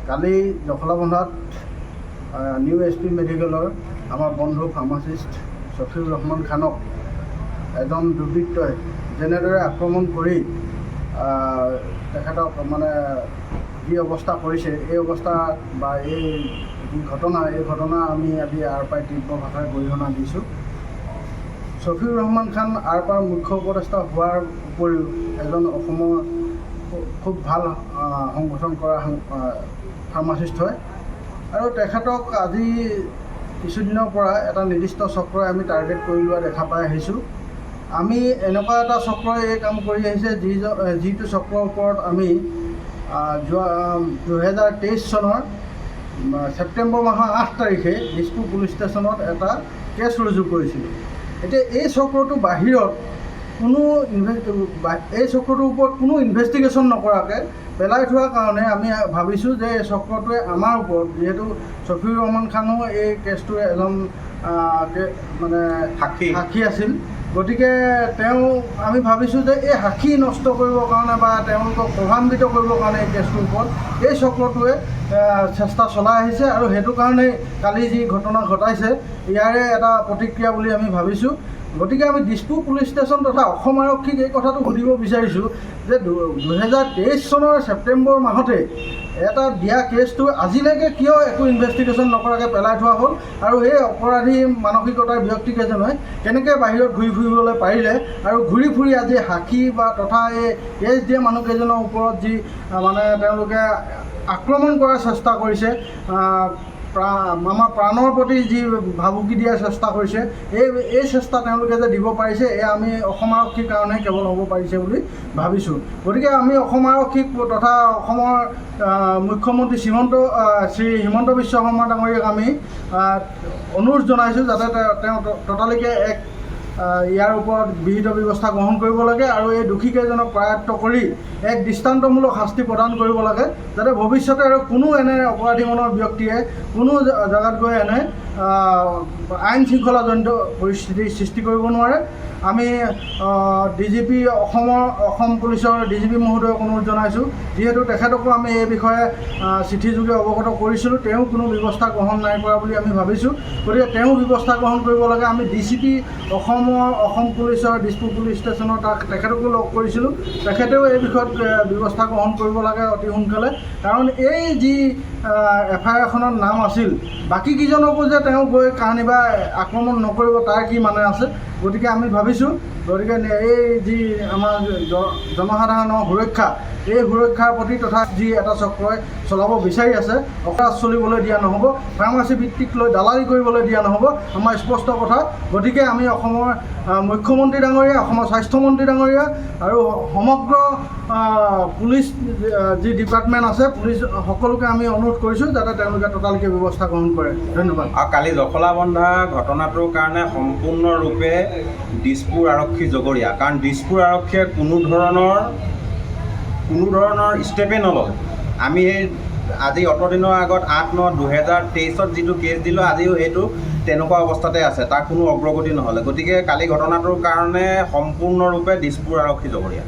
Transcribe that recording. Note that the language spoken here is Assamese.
কালি জখলাবন্ধাত নিউ SP মেডিকেলৰ আমাৰ বন্ধু ফাৰ্মাচিষ্ট শফিউৰ ৰহমান খানক এজন দুৰ্বৃত্তই যেনেদৰে আক্ৰমণ কৰি তেখেতক মানে যি অৱস্থা কৰিছে, এই অৱস্থা বা এই যি ঘটনা, এই ঘটনা আমি আজি আৰপাই তীব্ৰ ভাষাৰে গৰিহণা দিছোঁ। শফিউৰ ৰহমান খান আৰপাৰ মুখ্য উপদেষ্টা হোৱাৰ উপৰিও এজন অসমৰ খুব ভাল সংগঠন কৰা ফাৰ্মাচিষ্ট হয় আৰু তেখেতক আজি কিছুদিনৰ পৰা এটা নিৰ্দিষ্ট চক্ৰই আমি টাৰ্গেট কৰি লোৱা দেখা পাই আহিছোঁ। আমি এনেকুৱা এটা চক্ৰই এই কাম কৰি আহিছে যিটো চক্ৰৰ ওপৰত আমি যোৱা 2023 চনৰ ছেপ্টেম্বৰ মাহৰ 8 তাৰিখে দিছপুৰ পুলিচ ষ্টেচনত এটা কেছ ৰুজু কৰিছিলোঁ। এতিয়া এই চক্ৰটোৰ বাহিৰত এই চক্ৰটোৰ ওপৰত কোনো ইনভেষ্টিগেশ্যন নকৰাকৈ পেলাই থোৱাৰ কাৰণে আমি ভাবিছোঁ যে এই চক্ৰটোৱে আমাৰ ওপৰত, যিহেতু শফিউৰ ৰহমান খানো এই কেছটোৰ এজন মানে সাক্ষী আছিল, গতিকে আমি ভাবিছোঁ যে এই সাক্ষী নষ্ট কৰিবৰ কাৰণে বা তেওঁলোকক প্ৰভাৱান্বিত কৰিবৰ কাৰণে এই কেছটোৰ ওপৰত এই চক্ৰটোৱে চেষ্টা চলাই আহিছে আৰু সেইটো কাৰণেই কালি যি ঘটনা ঘটাইছে ইয়াৰে এটা প্ৰতিক্ৰিয়া বুলি আমি ভাবিছোঁ। গতিকে আমি দিছপুৰ পুলিচ ষ্টেচন তথা অসম আৰক্ষীক এই কথাটো সুধিব বিচাৰিছোঁ যে 2023 চনৰ ছেপ্টেম্বৰ মাহতে এটা দিয়া কেছটো আজিলৈকে কিয় একো ইনভেষ্টিগেশ্যন নকৰাকৈ পেলাই থোৱা হ'ল আৰু এই অপৰাধী মানসিকতাৰ ব্যক্তিকেইজনে কেনেকৈ বাহিৰত ঘূৰি ফুৰিবলৈ পাৰিলে আৰু ঘূৰি ফুৰি আজি সাক্ষী বা তথা এই কেছ দিয়া মানুহকেইজনৰ ওপৰত যি মানে তেওঁলোকে আক্ৰমণ কৰাৰ চেষ্টা কৰিছে, আমাৰ প্ৰাণৰ প্ৰতি যি ভাবুকি দিয়াৰ চেষ্টা কৰিছে, এই চেষ্টা তেওঁলোকে যে দিব পাৰিছে, এয়া আমি অসম আৰক্ষীৰ কাৰণে কেৱল হ'ব পাৰিছে বুলি ভাবিছোঁ। গতিকে আমি অসম আৰক্ষীক তথা অসমৰ মুখ্যমন্ত্ৰী শ্ৰী হিমন্ত বিশ্ব শৰ্মা ডাঙৰীয়াক আমি অনুৰোধ জনাইছোঁ যাতে তেওঁ ততালিকে ইয়াৰ ওপৰত বিহিত ব্যৱস্থা গ্ৰহণ কৰিব লাগে আৰু এই দোষীকেইজনক কৰায়ত্ব কৰি এক দৃষ্টান্তমূলক শাস্তি প্ৰদান কৰিব লাগে, যাতে ভৱিষ্যতে আৰু কোনো এনে অপৰাধী মনৰ ব্যক্তিয়ে কোনো জেগাত গৈ এনে আইন শৃংখলাজনিত পৰিস্থিতিৰ সৃষ্টি কৰিব নোৱাৰে। আমি DGP অসম পুলিচৰ DGP মহোদয়ক অনুৰোধ জনাইছোঁ, যিহেতু তেখেতকো আমি এই বিষয়ে চিঠিযোগে অৱগত কৰিছিলোঁ, তেওঁ কোনো ব্যৱস্থা গ্ৰহণ নাই কৰা বুলি আমি ভাবিছোঁ। গতিকে তেওঁ ব্যৱস্থা গ্ৰহণ কৰিব লাগে। আমি DCP অসম পুলিচৰ দিছপুৰ পুলিচ ষ্টেচনত তেখেতকো লগ কৰিছিলোঁ, তেখেতেও এই বিষয়ত ব্যৱস্থা গ্ৰহণ কৰিব লাগে অতি সোনকালে, কাৰণ এই যি FIR এখনত নাম আছিল, বাকীকেইজনকো যে তেওঁ গৈ কাহানিবা আক্ৰমণ নকৰিব তাৰ কি মানে আছে। গতিকে আমি ভাবিছোঁ, এই যি আমাৰ জনসাধাৰণৰ সুৰক্ষা, এই সুৰক্ষাৰ প্ৰতি তথা যি এটা চক্ৰই চলাব বিচাৰি আছে, অপৰাধ চলিবলৈ দিয়া নহ'ব, ফাৰ্মাচী ভিত্তিক লৈ দালালি কৰিবলৈ দিয়া নহ'ব, আমাৰ স্পষ্ট কথা। গতিকে আমি অসমৰ মুখ্যমন্ত্ৰী ডাঙৰীয়া, অসমৰ স্বাস্থ্যমন্ত্ৰী ডাঙৰীয়া আৰু সমগ্ৰ পুলিচ যি ডিপাৰ্টমেণ্ট আছে, পুলিচ সকলোকে আমি অনুৰোধ কৰিছোঁ যাতে তেওঁলোকে ততালিকে ব্যৱস্থা গ্ৰহণ কৰে। ধন্যবাদ। আৰু কালি জখলাবন্ধা ঘটনাটোৰ কাৰণে সম্পূৰ্ণৰূপে দিছপুৰ আৰক্ষী জগৰীয়া, কাৰণ দিছপুৰ আৰক্ষীয়ে কোনো ধৰণৰ ষ্টেপেই নল'লে। আমি আজি অতদিনৰ আগত 8/9/2023 যিটো কেছ দিলোঁ, আজিও সেইটো তেনেকুৱা অৱস্থাতে আছে, তাৰ কোনো অগ্ৰগতি নহ'লে। গতিকে কালি ঘটনাটোৰ কাৰণে সম্পূৰ্ণৰূপে দিছপুৰ আৰক্ষী জগৰীয়া।